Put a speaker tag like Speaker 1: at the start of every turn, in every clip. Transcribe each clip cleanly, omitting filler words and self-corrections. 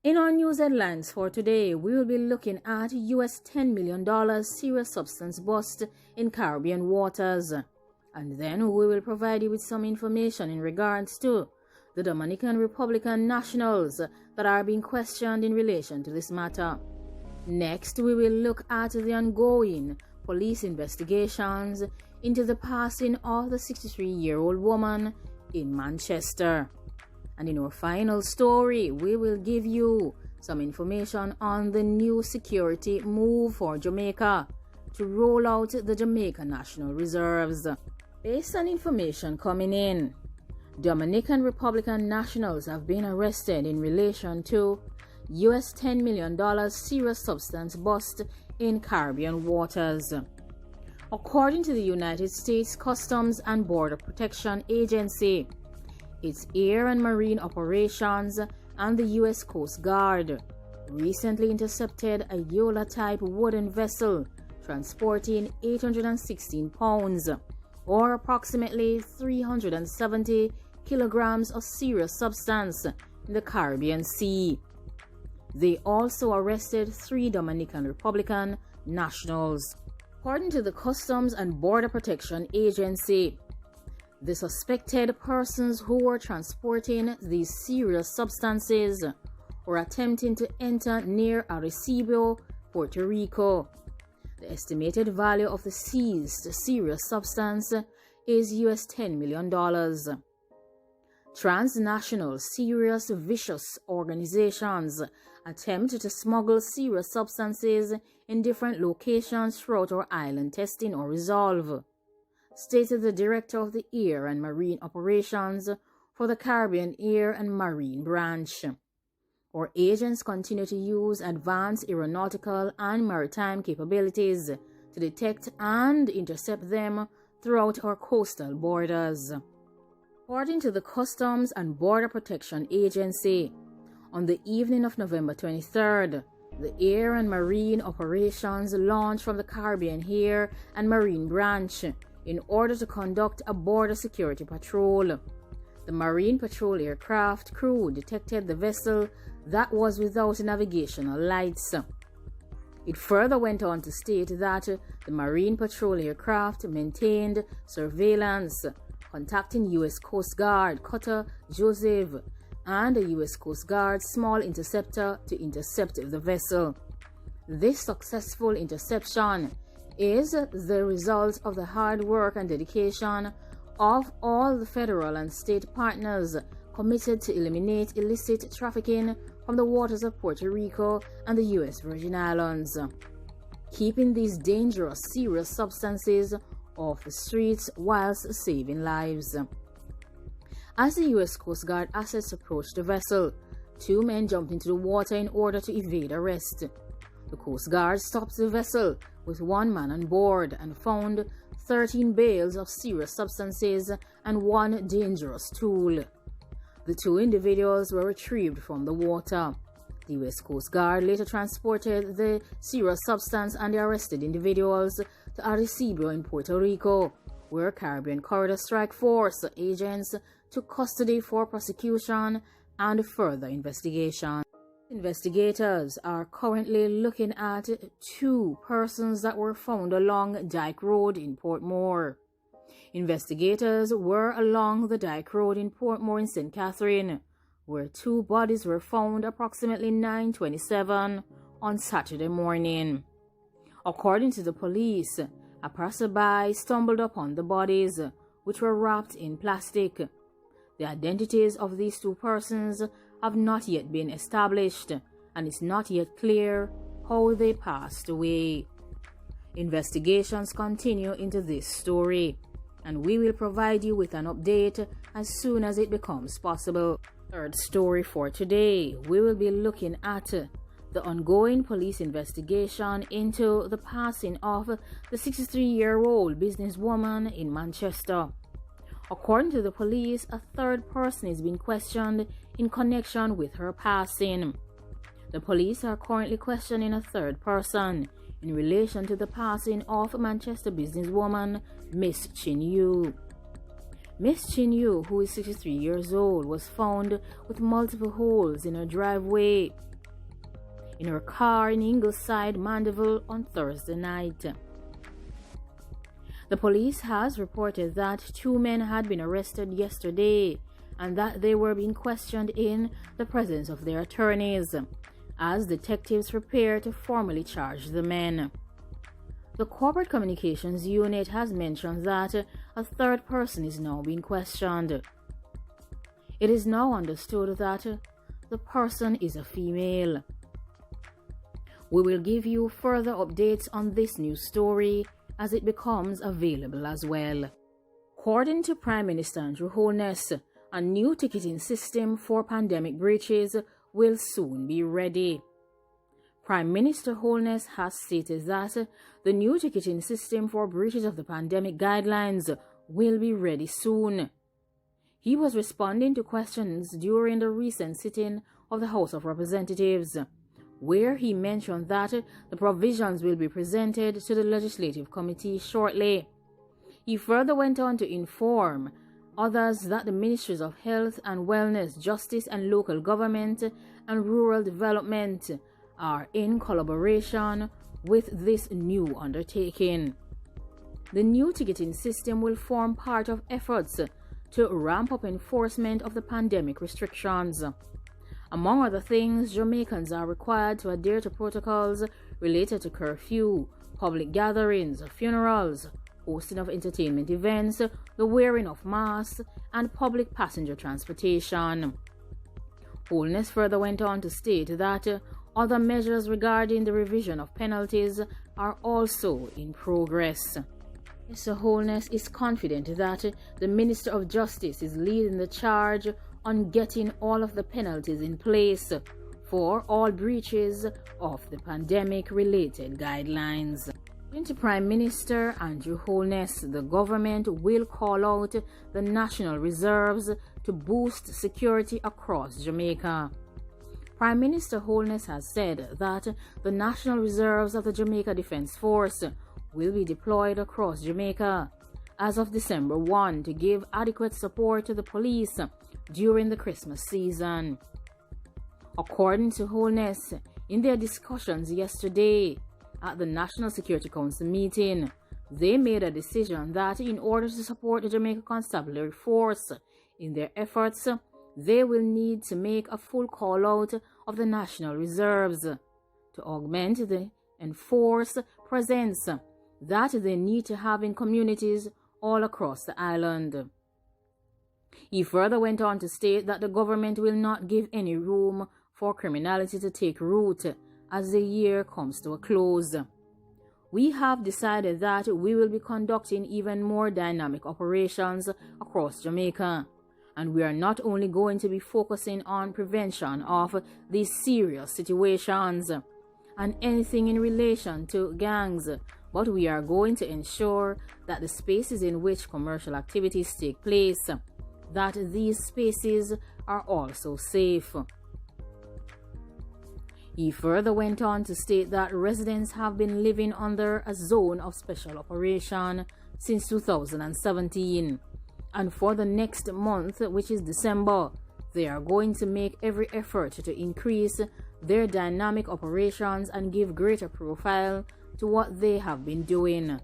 Speaker 1: In our news headlines for today, we will be looking at US $10 million serious substance bust in Caribbean waters. And then we will provide you with some information in regards to the Dominican Republican nationals that are being questioned in relation to this matter. Next, we will look at the ongoing police investigations into the passing of the 63-year-old woman in Manchester. And in our final story, we will give you some information on the new security move for Jamaica to roll out the Jamaica National Reserves. Based on information coming in, Dominican Republican nationals have been arrested in relation to US $10 million serious substance bust in Caribbean waters. According to the United States Customs and Border Protection Agency, its air and marine operations and the U.S. Coast Guard recently intercepted a Yola-type wooden vessel transporting 816 pounds, or approximately 370 kilograms of serious substance in the Caribbean Sea. They also arrested 3 Dominican Republican nationals. According to the Customs and Border Protection Agency, the suspected persons who were transporting these serious substances were attempting to enter near Arecibo, Puerto Rico. The estimated value of the seized serious substance is US $10 million. Transnational serious vicious organizations attempt to smuggle serious substances in different locations throughout our island, testing or resolve, stated the director of the Air and Marine Operations for the Caribbean Air and Marine Branch. Our agents continue to use advanced aeronautical and maritime capabilities to detect and intercept them throughout our coastal borders. According to the Customs and Border Protection Agency, on the evening of November 23rd, the Air and Marine Operations launched from the Caribbean Air and Marine Branch in order to conduct a border security patrol. The Marine Patrol aircraft crew detected the vessel that was without navigational lights. It further went on to state that the Marine Patrol aircraft maintained surveillance, contacting U.S. Coast Guard Cutter Joseph and a U.S. Coast Guard small interceptor to intercept the vessel. This successful interception is the result of the hard work and dedication of all the federal and state partners committed to eliminate illicit trafficking from the waters of Puerto Rico and the U.S. Virgin Islands, keeping these dangerous, serious substances off the streets whilst saving lives. As the U.S. Coast Guard assets approached the vessel, 2 men jumped into the water in order to evade arrest. The Coast Guard stopped the vessel with 1 man on board and found 13 bales of serious substances and 1 dangerous tool. The 2 individuals were retrieved from the water. The U.S. Coast Guard later transported the serious substance and the arrested individuals to Arecibo in Puerto Rico, where Caribbean Corridor Strike Force agents took custody for prosecution and further investigation. Investigators are currently looking at 2 persons that were found along Dyke Road in Portmore. Investigators were along the Dyke Road in Portmore in St. Catherine, where 2 bodies were found approximately 9:27 on Saturday morning. According to the police, a passerby stumbled upon the bodies, which were wrapped in plastic. The identities of these 2 persons have not yet been established, and it's not yet clear how they passed away. Investigations continue into this story, and we will provide you with an update as soon as it becomes possible. Third story for today, we will be looking at the ongoing police investigation into the passing of the 63-year-old businesswoman in Manchester. According to the police, a 3rd person is being questioned in connection with her passing. The police are currently questioning a 3rd person in relation to the passing of Manchester businesswoman Miss Chin Yu. Miss Chin Yu, who is 63 years old, was found with multiple holes in her driveway in her car in Ingleside, Mandeville on Thursday night. The police has reported that 2 men had been arrested yesterday and that they were being questioned in the presence of their attorneys as detectives prepare to formally charge the men. The Corporate Communications Unit has mentioned that a third person is now being questioned. It is now understood that the person is a female. We will give you further updates on this news story as it becomes available as well. According to Prime Minister Andrew Holness, a new ticketing system for pandemic breaches will soon be ready. Prime Minister Holness has stated that the new ticketing system for breaches of the pandemic guidelines will be ready soon. He was responding to questions during the recent sitting of the House of Representatives, where he mentioned that the provisions will be presented to the Legislative Committee shortly. He further went on to inform others that the Ministries of Health and Wellness, Justice and Local Government and Rural Development are in collaboration with this new undertaking. The new ticketing system will form part of efforts to ramp up enforcement of the pandemic restrictions. Among other things, Jamaicans are required to adhere to protocols related to curfew, public gatherings, funerals, hosting of entertainment events, the wearing of masks, and public passenger transportation. Holness further went on to state that other measures regarding the revision of penalties are also in progress. Mr. Holness is confident that the Minister of Justice is leading the charge on getting all of the penalties in place for all breaches of the pandemic-related guidelines. According to Prime Minister Andrew Holness, the government will call out the national reserves to boost security across Jamaica. Prime Minister Holness has said that the national reserves of the Jamaica Defence Force will be deployed across Jamaica as of December 1 to give adequate support to the police during the Christmas season. According to Holness, in their discussions yesterday at the National Security Council meeting, they made a decision that in order to support the Jamaica Constabulary Force in their efforts, they will need to make a full call-out of the national reserves to augment the enforced presence that they need to have in communities all across the island. He further went on to state that the government will not give any room for criminality to take root as the year comes to a close. We have decided that we will be conducting even more dynamic operations across Jamaica, and we are not only going to be focusing on prevention of these serious situations and anything in relation to gangs, but we are going to ensure that the spaces in which commercial activities take place, that these spaces are also safe. He further went on to state that residents have been living under a zone of special operation since 2017, and for the next month, which is December, they are going to make every effort to increase their dynamic operations and give greater profile to what they have been doing.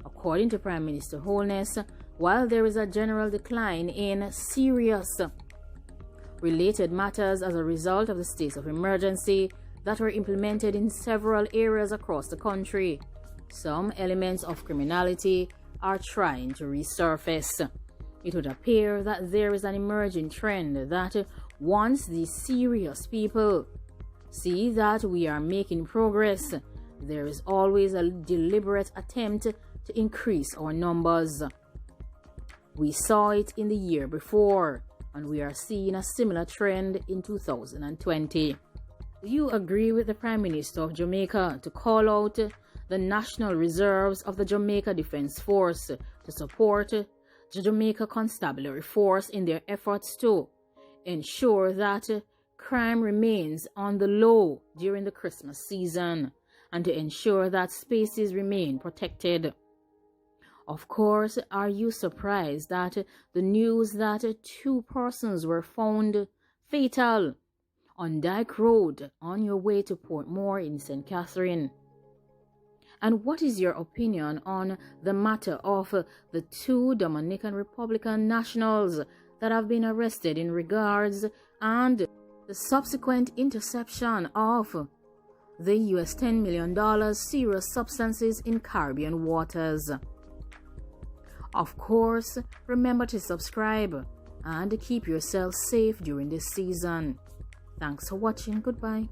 Speaker 1: According to Prime Minister Holness, while there is a general decline in serious related matters as a result of the states of emergency that were implemented in several areas across the country, some elements of criminality are trying to resurface. It would appear that there is an emerging trend that once these serious people see that we are making progress, there is always a deliberate attempt to increase our numbers. We saw it in the year before, and we are seeing a similar trend in 2020. Do you agree with the Prime Minister of Jamaica to call out the national reserves of the Jamaica Defence Force to support the Jamaica Constabulary Force in their efforts to ensure that crime remains on the low during the Christmas season and to ensure that spaces remain protected? Of course, are you surprised at the news that 2 persons were found fatal on Dyke Road on your way to Portmore in St. Catherine? And what is your opinion on the matter of the 2 Dominican Republican nationals that have been arrested in regards and the subsequent interception of the US $10 million serious substances in Caribbean waters? Of course, remember to subscribe and keep yourself safe during this season. Thanks for watching. Goodbye.